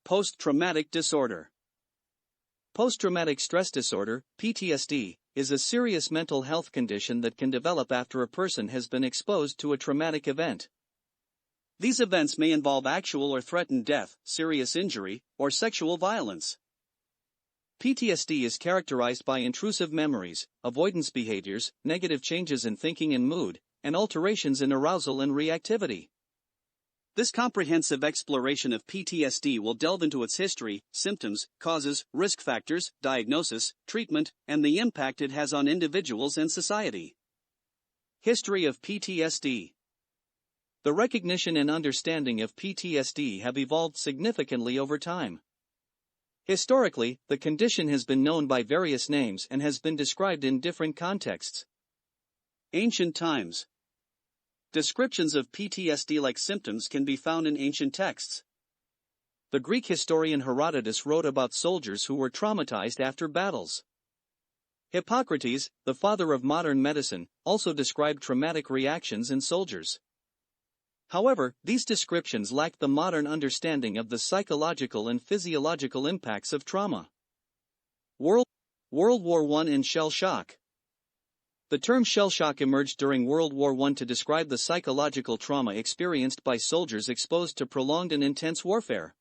Post-traumatic disorder. Post-traumatic stress disorder, PTSD, is a serious mental health condition that can develop after a person has been exposed to a traumatic event. These events may involve actual or threatened death, serious injury, or sexual violence. PTSD is characterized by intrusive memories, avoidance behaviors, negative changes in thinking and mood, and alterations in arousal and reactivity. This comprehensive exploration of PTSD will delve into its history, symptoms, causes, risk factors, diagnosis, treatment, and the impact it has on individuals and society. History of PTSD. The recognition and understanding of PTSD have evolved significantly over time. Historically, the condition has been known by various names and has been described in different contexts. Ancient times. Descriptions of PTSD-like symptoms can be found in ancient texts. The Greek historian Herodotus wrote about soldiers who were traumatized after battles. Hippocrates, the father of modern medicine, also described traumatic reactions in soldiers. However, these descriptions lack the modern understanding of the psychological and physiological impacts of trauma. World War I and shell shock. The term shell shock emerged during World War I to describe the psychological trauma experienced by soldiers exposed to prolonged and intense warfare.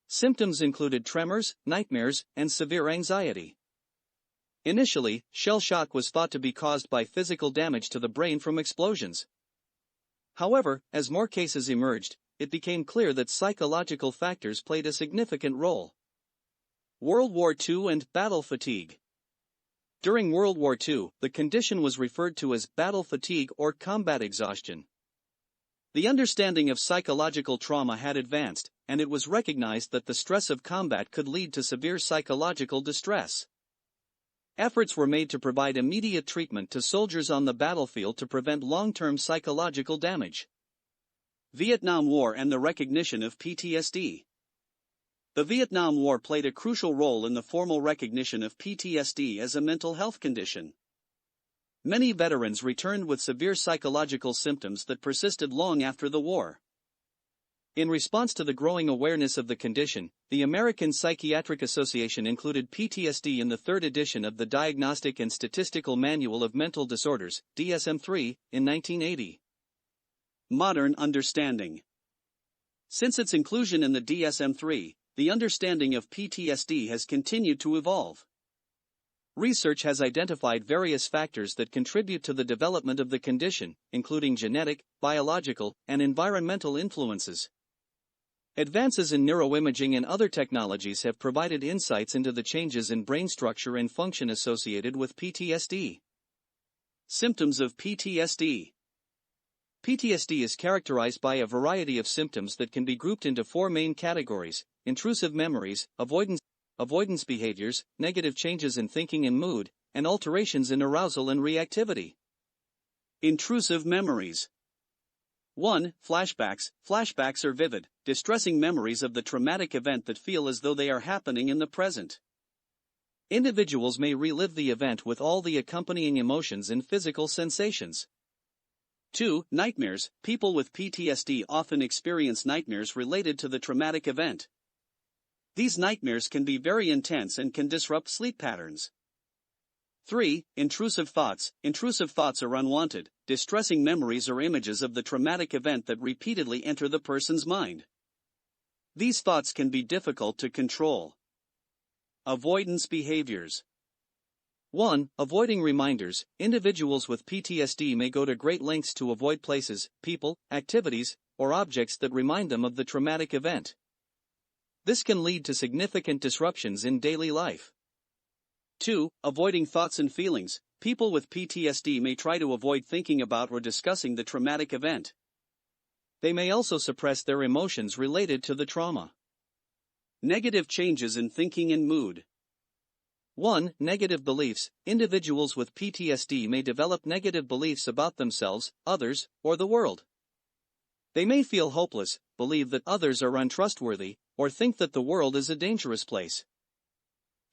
Symptoms included tremors, nightmares, and severe anxiety. Initially, shell shock was thought to be caused by physical damage to the brain from explosions. However, as more cases emerged, it became clear that psychological factors played a significant role. World War II and battle fatigue. During World War II, the condition was referred to as battle fatigue or combat exhaustion. The understanding of psychological trauma had advanced, and it was recognized that the stress of combat could lead to severe psychological distress. Efforts were made to provide immediate treatment to soldiers on the battlefield to prevent long-term psychological damage. Vietnam War and the recognition of PTSD. The Vietnam War played a crucial role in the formal recognition of PTSD as a mental health condition. Many veterans returned with severe psychological symptoms that persisted long after the war. In response to the growing awareness of the condition, the American Psychiatric Association included PTSD in the third edition of the Diagnostic and Statistical Manual of Mental Disorders, DSM-3, in 1980. Modern understanding. Since its inclusion in the DSM-3, the understanding of PTSD has continued to evolve. Research has identified various factors that contribute to the development of the condition, including genetic, biological, and environmental influences. Advances in neuroimaging and other technologies have provided insights into the changes in brain structure and function associated with PTSD. Symptoms of PTSD. PTSD is characterized by a variety of symptoms that can be grouped into four main categories: intrusive memories, avoidance behaviors, negative changes in thinking and mood, and alterations in arousal and reactivity. Intrusive memories. 1. Flashbacks. Flashbacks are vivid, distressing memories of the traumatic event that feel as though they are happening in the present. Individuals may relive the event with all the accompanying emotions and physical sensations. 2. Nightmares. People with PTSD often experience nightmares related to the traumatic event. These nightmares can be very intense and can disrupt sleep patterns. 3. Intrusive thoughts. Intrusive thoughts are unwanted, distressing memories or images of the traumatic event that repeatedly enter the person's mind. These thoughts can be difficult to control. Avoidance behaviors. 1. Avoiding reminders. Individuals with PTSD may go to great lengths to avoid places, people, activities, or objects that remind them of the traumatic event. This can lead to significant disruptions in daily life. 2. Avoiding thoughts and feelings. People with PTSD may try to avoid thinking about or discussing the traumatic event. They may also suppress their emotions related to the trauma. Negative changes in thinking and mood. 1. Negative beliefs. Individuals with PTSD may develop negative beliefs about themselves, others, or the world. They may feel hopeless, believe that others are untrustworthy, or think that the world is a dangerous place.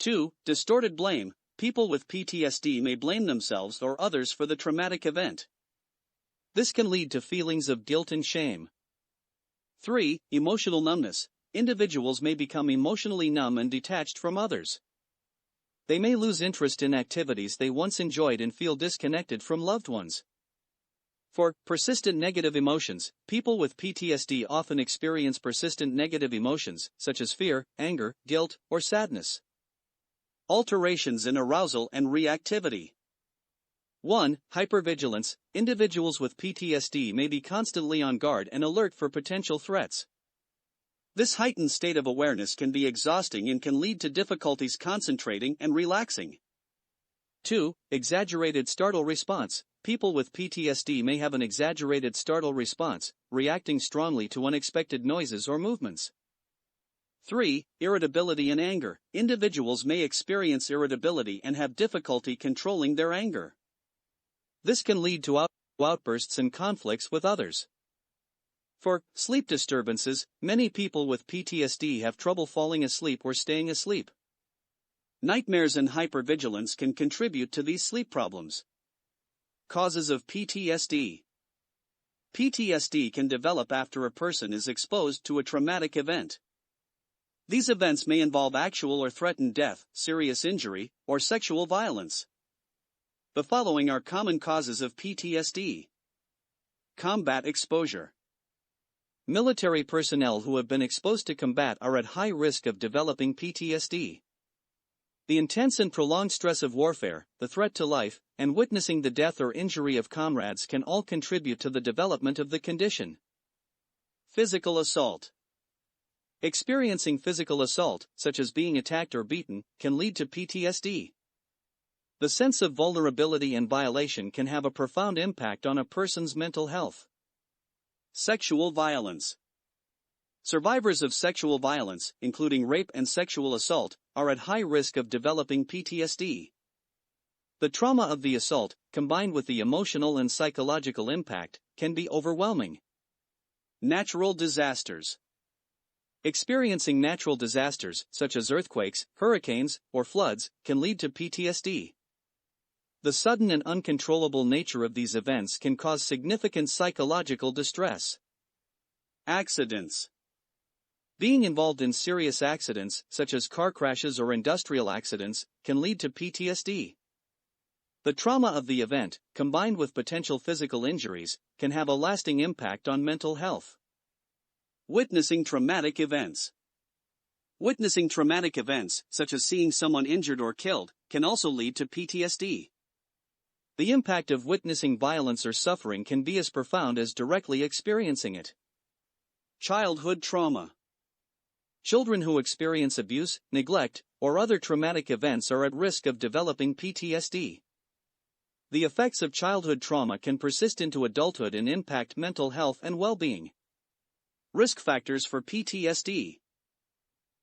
2. Distorted blame. People with PTSD may blame themselves or others for the traumatic event. This can lead to feelings of guilt and shame. 3. Emotional numbness. individuals may become emotionally numb and detached from others. They may lose interest in activities they once enjoyed and feel disconnected from loved ones. For persistent negative emotions, people with PTSD often experience persistent negative emotions, such as fear, anger, guilt, or sadness. Alterations in arousal and reactivity. 1. Hypervigilance. Individuals with PTSD may be constantly on guard and alert for potential threats. This heightened state of awareness can be exhausting and can lead to difficulties concentrating and relaxing. 2. Exaggerated startle response. People with PTSD may have an exaggerated startle response, reacting strongly to unexpected noises or movements. 3. Irritability and anger. Individuals may experience irritability and have difficulty controlling their anger. This can lead to outbursts and conflicts with others. For sleep disturbances, many people with PTSD have trouble falling asleep or staying asleep. Nightmares and hypervigilance can contribute to these sleep problems. Causes of PTSD. PTSD can develop after a person is exposed to a traumatic event. These events may involve actual or threatened death, serious injury, or sexual violence. The following are common causes of PTSD. Combat exposure. Military personnel who have been exposed to combat are at high risk of developing PTSD. The intense and prolonged stress of warfare, the threat to life, and witnessing the death or injury of comrades can all contribute to the development of the condition. Physical assault. Experiencing physical assault, such as being attacked or beaten, can lead to PTSD. The sense of vulnerability and violation can have a profound impact on a person's mental health. Sexual violence. Survivors of sexual violence, including rape and sexual assault, are at high risk of developing PTSD. The trauma of the assault, combined with the emotional and psychological impact, can be overwhelming. Natural disasters. Experiencing natural disasters, such as earthquakes, hurricanes, or floods, can lead to PTSD. The sudden and uncontrollable nature of these events can cause significant psychological distress. Accidents. Being involved in serious accidents, such as car crashes or industrial accidents, can lead to PTSD. The trauma of the event, combined with potential physical injuries, can have a lasting impact on mental health. Witnessing traumatic events. Witnessing traumatic events, such as seeing someone injured or killed, can also lead to PTSD. The impact of witnessing violence or suffering can be as profound as directly experiencing it. Childhood trauma. Children who experience abuse, neglect, or other traumatic events are at risk of developing PTSD. The effects of childhood trauma can persist into adulthood and impact mental health and well-being. Risk factors for PTSD.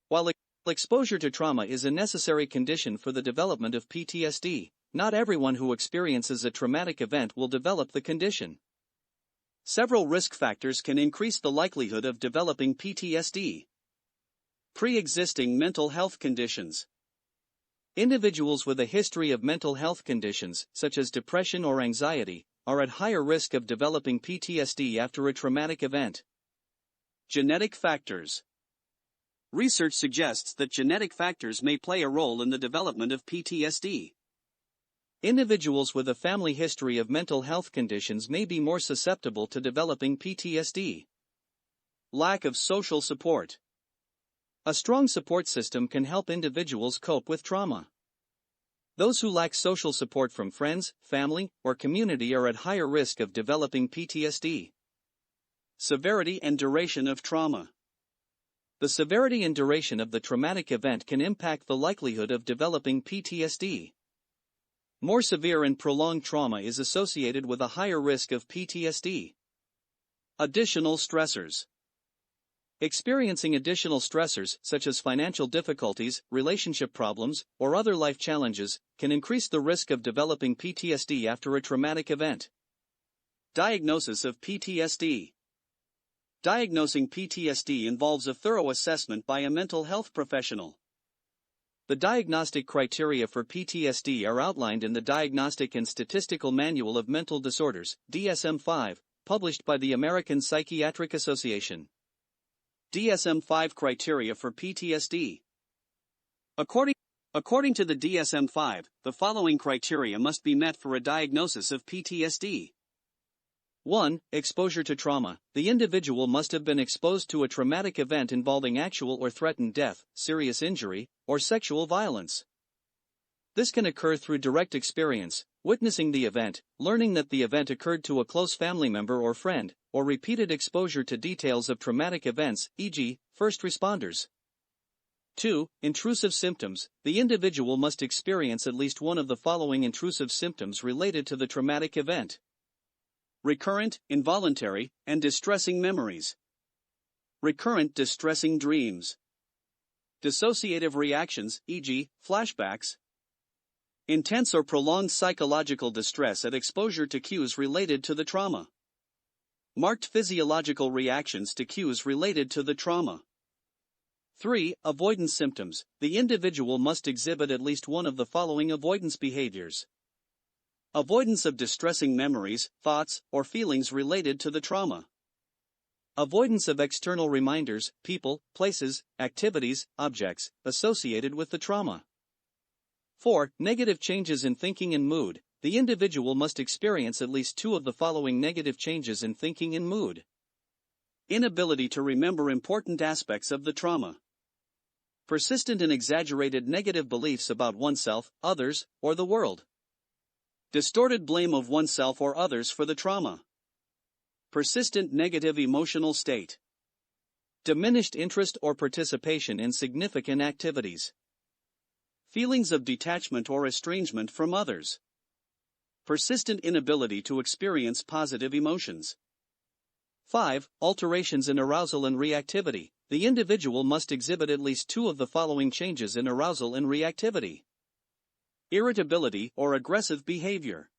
While exposure to trauma is a necessary condition for the development of PTSD, not everyone who experiences a traumatic event will develop the condition. Several risk factors can increase the likelihood of developing PTSD. Pre-existing mental health conditions. Individuals with a history of mental health conditions, such as depression or anxiety, are at higher risk of developing PTSD after a traumatic event. Genetic factors. Research suggests that genetic factors may play a role in the development of PTSD. Individuals with a family history of mental health conditions may be more susceptible to developing PTSD. Lack of social support. A strong support system can help individuals cope with trauma. Those who lack social support from friends, family, or community are at higher risk of developing PTSD. Severity and duration of trauma. The severity and duration of the traumatic event can impact the likelihood of developing PTSD. More severe and prolonged trauma is associated with a higher risk of PTSD. Additional stressors. Experiencing additional stressors, such as financial difficulties, relationship problems, or other life challenges, can increase the risk of developing PTSD after a traumatic event. Diagnosis of PTSD. Diagnosing PTSD involves a thorough assessment by a mental health professional. The diagnostic criteria for PTSD are outlined in the Diagnostic and Statistical Manual of Mental Disorders, DSM-5, published by the American Psychiatric Association. DSM-5 criteria for PTSD. According to the DSM-5, the following criteria must be met for a diagnosis of PTSD. 1. Exposure to trauma. The individual must have been exposed to a traumatic event involving actual or threatened death, serious injury, or sexual violence. This can occur through direct experience, witnessing the event, learning that the event occurred to a close family member or friend, or repeated exposure to details of traumatic events, e.g., first responders. 2. Intrusive symptoms. The individual must experience at least one of the following intrusive symptoms related to the traumatic event: recurrent, involuntary, and distressing memories. Recurrent distressing dreams. Dissociative reactions, e.g., flashbacks. Intense or prolonged psychological distress at exposure to cues related to the trauma. Marked physiological reactions to cues related to the trauma. 3. Avoidance symptoms. The individual must exhibit at least one of the following avoidance behaviors: avoidance of distressing memories, thoughts, or feelings related to the trauma. Avoidance of external reminders, people, places, activities, objects, associated with the trauma. 4. Negative changes in thinking and mood. The individual must experience at least two of the following negative changes in thinking and mood: inability to remember important aspects of the trauma. Persistent and exaggerated negative beliefs about oneself, others, or the world. Distorted blame of oneself or others for the trauma. Persistent negative emotional state. Diminished interest or participation in significant activities. Feelings of detachment or estrangement from others. Persistent inability to experience positive emotions. 5. Alterations in arousal and reactivity. The individual must exhibit at least two of the following changes in arousal and reactivity: irritability or aggressive behavior.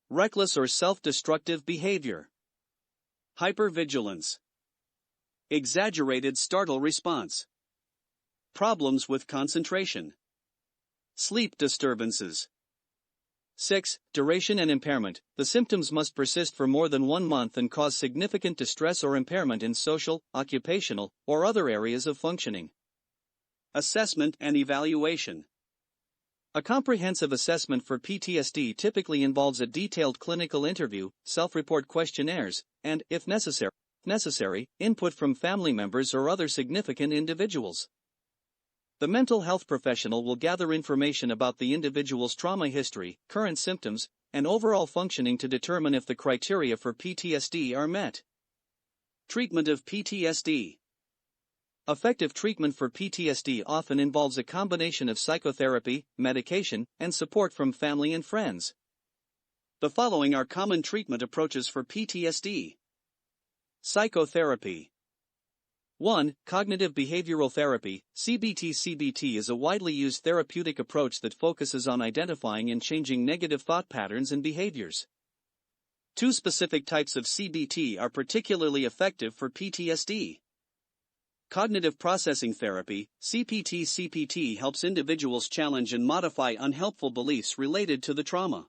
Reckless or self-destructive behavior. Hypervigilance. Exaggerated startle response. Problems with concentration. Sleep disturbances. 6. Duration and impairment. The symptoms must persist for more than 1 month and cause significant distress or impairment in social, occupational, or other areas of functioning. Assessment and evaluation. A comprehensive assessment for PTSD typically involves a detailed clinical interview, self-report questionnaires, and, if necessary, input from family members or other significant individuals. The mental health professional will gather information about the individual's trauma history, current symptoms, and overall functioning to determine if the criteria for PTSD are met. Treatment of PTSD. Effective treatment for PTSD often involves a combination of psychotherapy, medication, and support from family and friends. The following are common treatment approaches for PTSD. Psychotherapy. 1. Cognitive behavioral therapy. CBT is a widely used therapeutic approach that focuses on identifying and changing negative thought patterns and behaviors. Two specific types of CBT are particularly effective for PTSD. Cognitive processing therapy, CPT helps individuals challenge and modify unhelpful beliefs related to the trauma.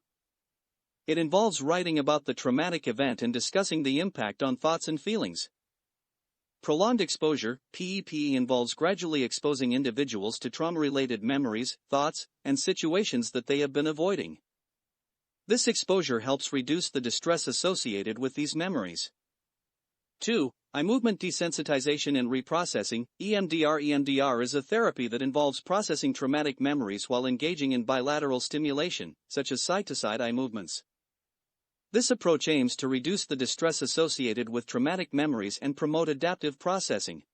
It involves writing about the traumatic event and discussing the impact on thoughts and feelings. Prolonged exposure, PEP, involves gradually exposing individuals to trauma-related memories, thoughts, and situations that they have been avoiding. This exposure helps reduce the distress associated with these memories. 2. Eye movement desensitization and reprocessing. EMDR is a therapy that involves processing traumatic memories while engaging in bilateral stimulation, such as side-to-side eye movements. This approach aims to reduce the distress associated with traumatic memories and promote adaptive processing.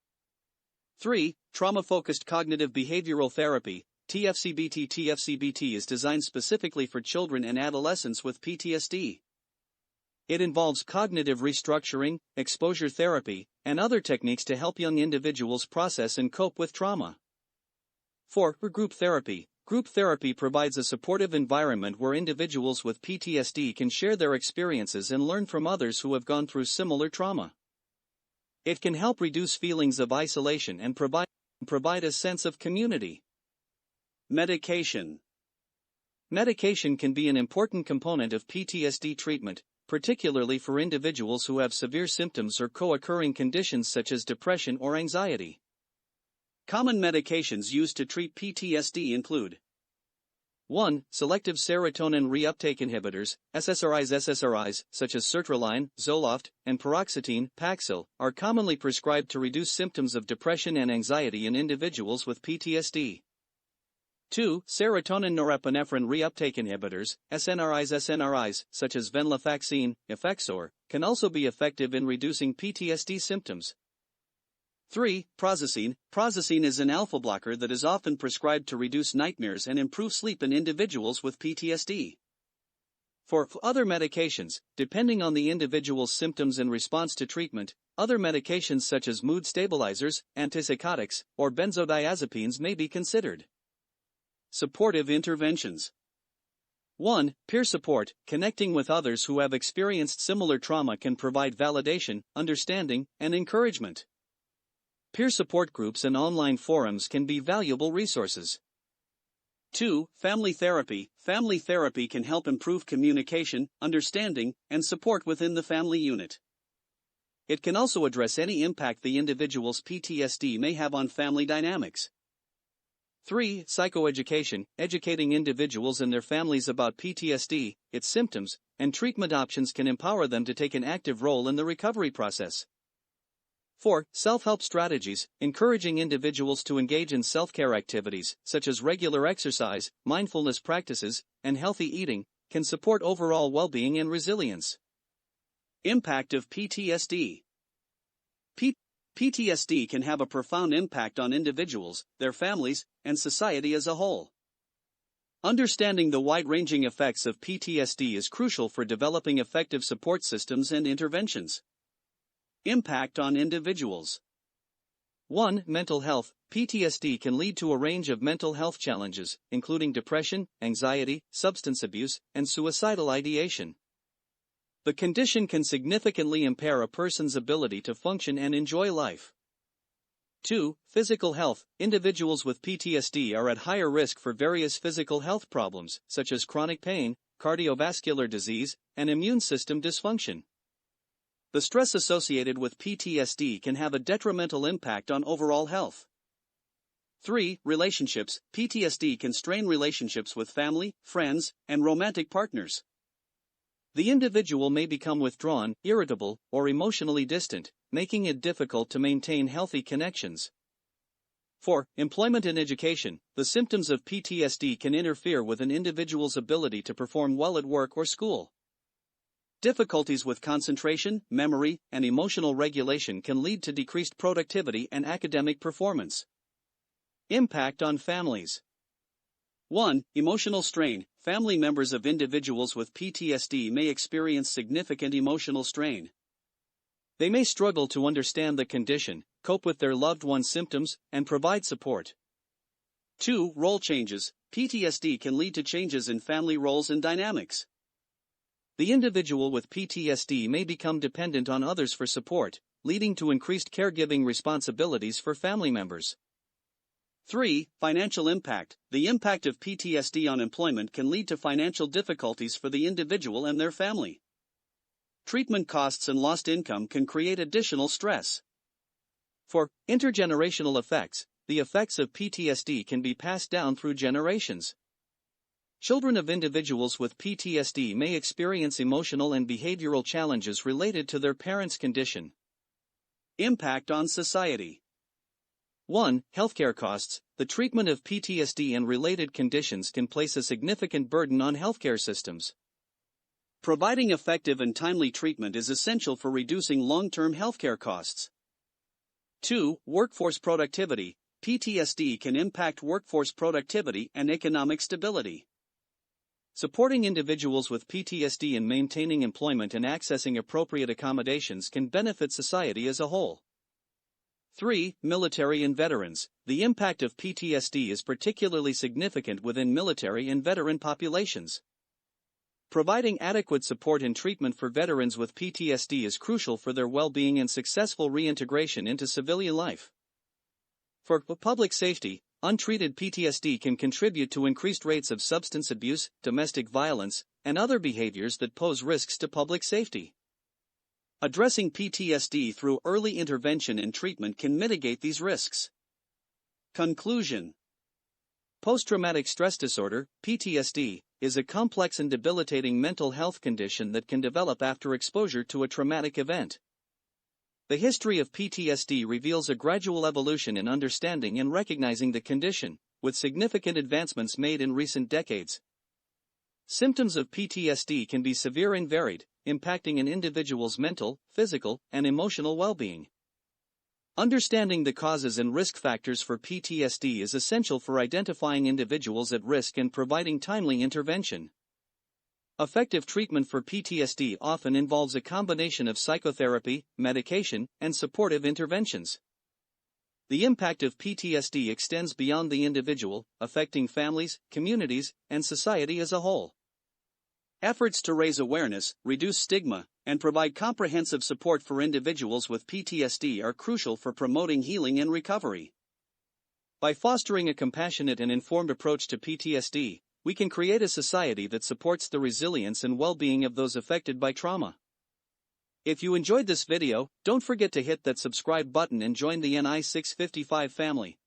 3. Trauma-focused cognitive behavioral therapy. TFCBT is designed specifically for children and adolescents with PTSD. It involves cognitive restructuring, exposure therapy, and other techniques to help young individuals process and cope with trauma. 4. Group therapy. Group therapy provides a supportive environment where individuals with PTSD can share their experiences and learn from others who have gone through similar trauma. It can help reduce feelings of isolation and provide a sense of community. Medication. Medication can be an important component of PTSD treatment, particularly for individuals who have severe symptoms or co-occurring conditions such as depression or anxiety. Common medications used to treat PTSD include 1. Selective serotonin reuptake inhibitors, SSRIs, such as sertraline, Zoloft, and paroxetine, Paxil, are commonly prescribed to reduce symptoms of depression and anxiety in individuals with PTSD. 2. Serotonin norepinephrine reuptake inhibitors, SNRIs, such as venlafaxine, Effexor, can also be effective in reducing PTSD symptoms. 3. Prazosin. Prazosin is an alpha blocker that is often prescribed to reduce nightmares and improve sleep in individuals with PTSD. 4. Other medications, depending on the individual's symptoms and response to treatment, other medications such as mood stabilizers, antipsychotics, or benzodiazepines may be considered. Supportive interventions. 1. Peer support. Connecting with others who have experienced similar trauma can provide validation, understanding, and encouragement. Peer support groups and online forums can be valuable resources. 2. Family therapy. Family therapy can help improve communication, understanding, and support within the family unit. It can also address any impact the individual's PTSD may have on family dynamics. 3. Psychoeducation. Educating individuals and their families about PTSD, its symptoms, and treatment options can empower them to take an active role in the recovery process. 4. Self-help strategies. Encouraging individuals to engage in self-care activities, such as regular exercise, mindfulness practices, and healthy eating, can support overall well-being and resilience. Impact of PTSD. PTSD can have a profound impact on individuals, their families, and society as a whole. Understanding the wide-ranging effects of PTSD is crucial for developing effective support systems and interventions. Impact on individuals. 1. Mental health. PTSD can lead to a range of mental health challenges, including depression, anxiety, substance abuse, and suicidal ideation. The condition can significantly impair a person's ability to function and enjoy life. 2. Physical health. Individuals with PTSD are at higher risk for various physical health problems, such as chronic pain, cardiovascular disease, and immune system dysfunction. The stress associated with PTSD can have a detrimental impact on overall health. 3. Relationships. PTSD can strain relationships with family, friends, and romantic partners. The individual may become withdrawn, irritable, or emotionally distant, making it difficult to maintain healthy connections. 4. Employment and education. The symptoms of PTSD can interfere with an individual's ability to perform well at work or school. Difficulties with concentration, memory, and emotional regulation can lead to decreased productivity and academic performance. Impact on families. 1. Emotional strain. Family members of individuals with PTSD may experience significant emotional strain. They may struggle to understand the condition, cope with their loved one's symptoms, and provide support. 2. Role changes. PTSD can lead to changes in family roles and dynamics. The individual with PTSD may become dependent on others for support, leading to increased caregiving responsibilities for family members. 3. Financial impact. The impact of PTSD on employment can lead to financial difficulties for the individual and their family. Treatment costs and lost income can create additional stress. 4. Intergenerational effects. The effects of PTSD can be passed down through generations. Children of individuals with PTSD may experience emotional and behavioral challenges related to their parents' condition. Impact on society. 1. Healthcare costs. The treatment of PTSD and related conditions can place a significant burden on healthcare systems. Providing effective and timely treatment is essential for reducing long-term healthcare costs. 2. Workforce productivity. PTSD can impact workforce productivity and economic stability. Supporting individuals with PTSD in maintaining employment and accessing appropriate accommodations can benefit society as a whole. 3. Military and veterans. The impact of PTSD is particularly significant within military and veteran populations. Providing adequate support and treatment for veterans with PTSD is crucial for their well-being and successful reintegration into civilian life. For public safety, untreated PTSD can contribute to increased rates of substance abuse, domestic violence, and other behaviors that pose risks to public safety. Addressing PTSD through early intervention and treatment can mitigate these risks. Conclusion: post-traumatic stress disorder, PTSD, is a complex and debilitating mental health condition that can develop after exposure to a traumatic event. The history of PTSD reveals a gradual evolution in understanding and recognizing the condition, with significant advancements made in recent decades. Symptoms of PTSD can be severe and varied, impacting an individual's mental, physical, and emotional well-being. Understanding the causes and risk factors for PTSD is essential for identifying individuals at risk and providing timely intervention. Effective treatment for PTSD often involves a combination of psychotherapy, medication, and supportive interventions. The impact of PTSD extends beyond the individual, affecting families, communities, and society as a whole. Efforts to raise awareness, reduce stigma, and provide comprehensive support for individuals with PTSD are crucial for promoting healing and recovery. By fostering a compassionate and informed approach to PTSD, we can create a society that supports the resilience and well-being of those affected by trauma. If you enjoyed this video, don't forget to hit that subscribe button and join the Ni655 family.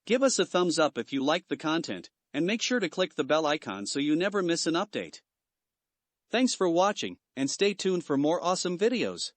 Give us a thumbs up if you liked the content, and make sure to click the bell icon so you never miss an update. Thanks for watching, and stay tuned for more awesome videos.